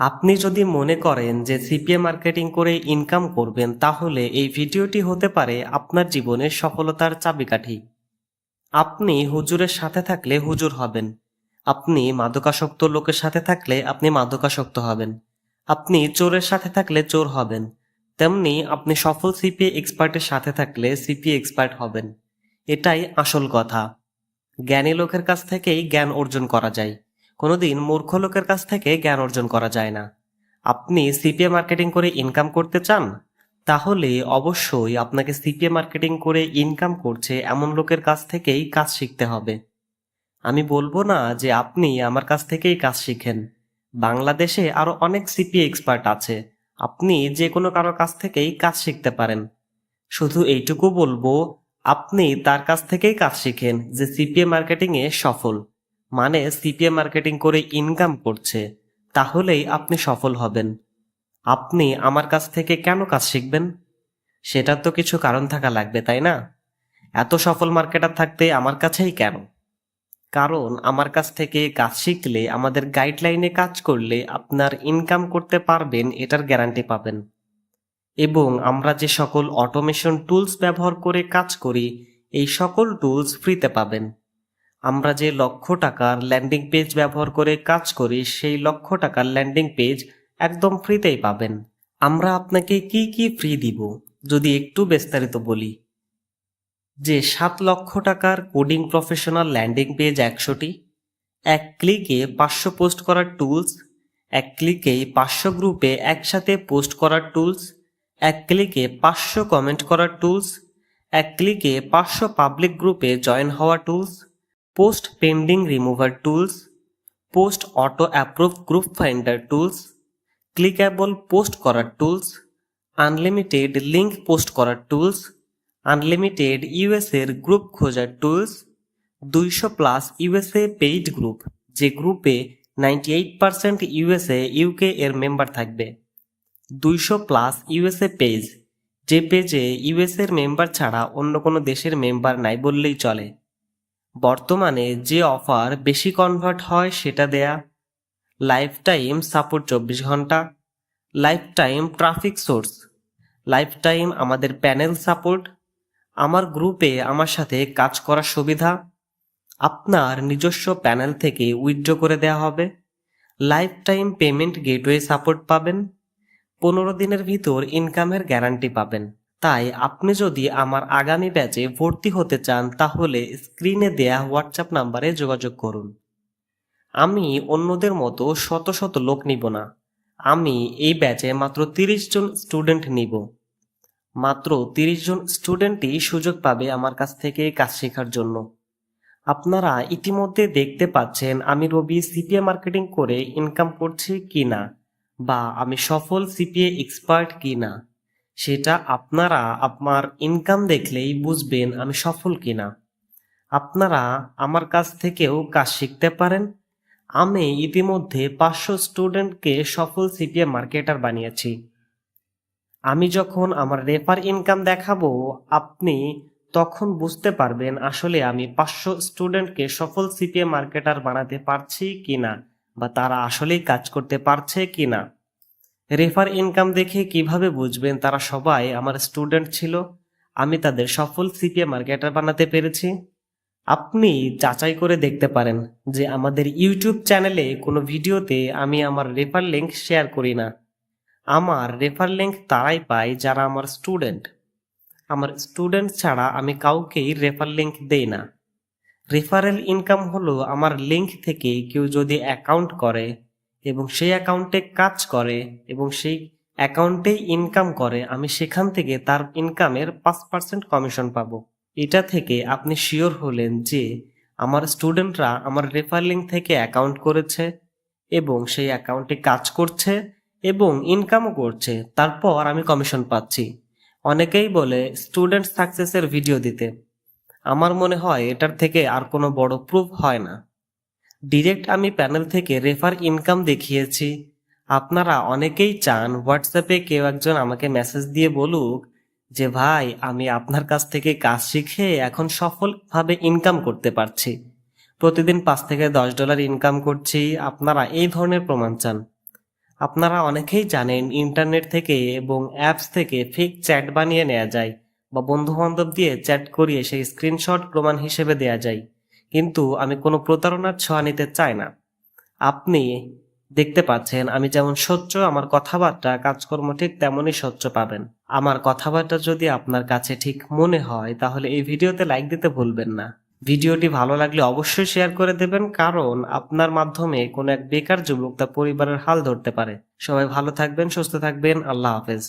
আপনি যদি মনে করেন যে সিপিএ মার্কেটিং করে ইনকাম করবেন, তাহলে এই ভিডিওটি হতে পারে আপনার জীবনের সফলতার চাবিকাঠি। আপনি হুজুরের সাথে থাকলে হুজুর হবেন। আপনি মাদকাসক্ত লোকের সাথে থাকলে আপনি মাদকাসক্ত হবেন। আপনি চোরের সাথে থাকলে চোর হবেন। তেমনি আপনি সফল সিপিএ এক্সপার্টের সাথে থাকলে সিপিএ এক্সপার্ট হবেন। এটাই আসল কথা। জ্ঞানী লোকের কাছ থেকেই জ্ঞান অর্জন করা যায়, কোনোদিন মূর্খ লোকের কাছ থেকে জ্ঞান অর্জন করা যায় না। আপনি সিপিএ মার্কেটিং করে ইনকাম করতে চান, তাহলে অবশ্যই আপনাকে সিপিএ মার্কেটিং করে ইনকাম করছে এমন লোকের কাছ থেকেই কাজ শিখতে হবে। আমি বলবো না যে আপনি আমার কাছ থেকেই কাজ শিখেন। বাংলাদেশে আরো অনেক সিপিএ এক্সপার্ট আছে, আপনি যে কোনো কারো কাছ থেকেই কাজ শিখতে পারেন। শুধু এইটুকু বলবো, আপনি তার কাছ থেকেই কাজ শিখেন যে সিপিএ মার্কেটিং এ সফল, মানে সিপিএ মার্কেটিং করে ইনকাম করছে, তাহলেই আপনি সফল হবেন। আপনি আমার কাছ থেকে কেন কাজ শিখবেন? সেটার তো কিছু কারণ থাকা লাগবে, তাই না? এত সফল মার্কেটার থাকতে আমার কাছেই কেন? কারণ আমার কাছ থেকে কাজ শিখলে, আমাদের গাইডলাইনে কাজ করলে আপনার ইনকাম করতে পারবেন, এটার গ্যারান্টি পাবেন। এবং আমরা যে সকল অটোমেশন টুলস ব্যবহার করে কাজ করি, এই সকল টুলস ফ্রিতে পাবেন। আমরা যে লক্ষ টাকার ল্যান্ডিং পেজ ব্যবহার করে কাজ করি, সেই লক্ষ টাকার ল্যান্ডিং পেজ একদম ফ্রিতেই পাবেন। আমরা আপনাকে কি কি ফ্রি দিব যদি একটু বিস্তারিত বলি, যে 7 লক্ষ টাকার কোডিং প্রফেশনাল ল্যান্ডিং পেজ 100টি, এক ক্লিকে 500 পোস্ট করার টুলস, এক ক্লিকেই 500 গ্রুপে একসাথে পোস্ট করার টুলস, এক ক্লিকে 500 কমেন্ট করার টুলস, এক ক্লিকে 500 পাবলিক গ্রুপে জয়েন হওয়া tools, post pending remover tools, post auto approve group finder tools, clickable post করার টুলস, আনলিমিটেড লিঙ্ক পোস্ট করার টুলস, আনলিমিটেড ইউএসএর গ্রুপ খোঁজার টুলস, 200+ ইউএসএ পেইড গ্রুপ, যে গ্রুপে 98% ইউএসএ ইউকে এর মেম্বার থাকবে। 200+ ইউএসএ পেজ, যে পেজে ইউএসএ এর মেম্বার ছাড়া অন্য কোনো দেশের মেম্বার নাই বললেই চলে। বর্তমানে যে অফার বেশি কনভার্ট হয় সেটা দেয়া, লাইফ টাইম সাপোর্ট 24 ঘন্টা, life time traffic source, life time আমাদের প্যানেল সাপোর্ট, আমার গ্রুপে আমার সাথে কাজ করার সুবিধা, আপনার নিজস্ব প্যানেল থেকে উইথড্র করে দেওয়া হবে, life time payment gateway support পাবেন, 15 দিনের ভিতর ইনকামের গ্যারান্টি পাবেন। তাই আপনি যদি আমার আগামী ব্যাচে ভর্তি হতে চান, তাহলে স্ক্রিনে দেয়া হোয়াটসঅ্যাপ নাম্বারে যোগাযোগ করুন। আমি অন্যদের মতো শত শত লোক নিব না, আমি এই ব্যাচে মাত্র 30 জন স্টুডেন্ট নিব। মাত্র 30 জন স্টুডেন্টই সুযোগ পাবে আমার কাছ থেকে কাজ শেখার জন্য। আপনারা ইতিমধ্যে দেখতে পাচ্ছেন আমি রবি সিপিএ মার্কেটিং করে ইনকাম করছি কিনা, বা আমি সফল সিপিএ এক্সপার্ট কিনা। সেটা আপনারা আমার ইনকাম দেখলেই বুঝবেন আমি সফল কিনা। আপনারা আমার কাছ থেকেও কাজ শিখতে পারেন। আমি ইতিমধ্যে 500 স্টুডেন্টকে সফল সিপিএ মার্কেটার বানিয়েছি। আমি যখন আমার রেফার ইনকাম দেখাবো, আপনি তখন বুঝতে পারবেন আসলে আমি 500 স্টুডেন্টকে সফল সিপিএ মার্কেটার বানাতে পারছি কিনা, বা তারা আসলেই কাজ করতে পারছে কিনা। রেফার ইনকাম দেখে কিভাবে বুঝবেন তারা সবাই আমার স্টুডেন্ট ছিল, আমি তাদের সফল সিপিএ মার্কেটার বানাতে পেরেছি? আপনি যাচাই করে দেখতে পারেন যে আমাদের ইউটিউব চ্যানেলে কোনো ভিডিওতে আমি আমার রেফার লিংক শেয়ার করি না। আমার রেফার লিংক তারাই পায় যারা আমার স্টুডেন্ট। আমার স্টুডেন্ট ছাড়া আমি কাউকেই রেফার লিংক দেই না। রেফারেল ইনকাম হলো আমার লিংক থেকে কেউ যদি অ্যাকাউন্ট করে এবং সেই অ্যাকাউন্টে কাজ করে এবং সেই অ্যাকাউন্টেই ইনকাম করে, আমি সেখান থেকে তার ইনকামের 5% কমিশন পাবো। এটা থেকে আপনি শিওর হলেন যে আমার স্টুডেন্টরা আমার রেফার লিংক থেকে অ্যাকাউন্ট করেছে এবং সেই অ্যাকাউন্টে কাজ করছে এবং ইনকামও করছে, তারপর আমি কমিশন পাচ্ছি। অনেকেই বলে স্টুডেন্ট সাকসেসের ভিডিও দিতে, আমার মনে হয় এটার থেকে আর কোনো বড় প্রুফ হয় না। ডিরেক্ট আমি প্যানেল থেকে রেফার ইনকাম দেখিয়েছি। আপনারা অনেকেই চান হোয়াটসঅ্যাপে কেউ একজন আমাকে মেসেজ দিয়ে বলুক যে ভাই, আমি আপনার কাছ থেকে কাজ শিখে এখন সফলভাবে ইনকাম করতে পারছি, প্রতিদিন $5 থেকে $10 ইনকাম করছি। আপনারা এই ধরনের প্রমাণ চান। আপনারা অনেকেই জানেন ইন্টারনেট থেকে এবং অ্যাপস থেকে ফেক চ্যাট বানিয়ে নেওয়া যায় বা বন্ধু বান্ধব দিয়ে চ্যাট করিয়ে সেই স্ক্রিনশট প্রমাণ হিসেবে দেয়া যায়। কিন্তু আমি কোনো প্রতারণার ছোঁয়া নিতে চাই না। আপনি দেখতে পাচ্ছেন আমি যেমন স্বচ্ছ, আমার কথাবার্তা কাজকর্ম ঠিক তেমনই স্বচ্ছ পাবেন। আমার কথাবার্তা যদি আপনার কাছে ঠিক মনে হয় তাহলে এই ভিডিওতে লাইক দিতে ভুলবেন না। ভিডিওটি ভালো লাগলে অবশ্যই শেয়ার করে দেবেন, কারণ আপনার মাধ্যমে কোনো এক বেকার যুবক তার পরিবারের হাল ধরতে পারে। সবাই ভালো থাকবেন, সুস্থ থাকবেন। আল্লাহ হাফেজ।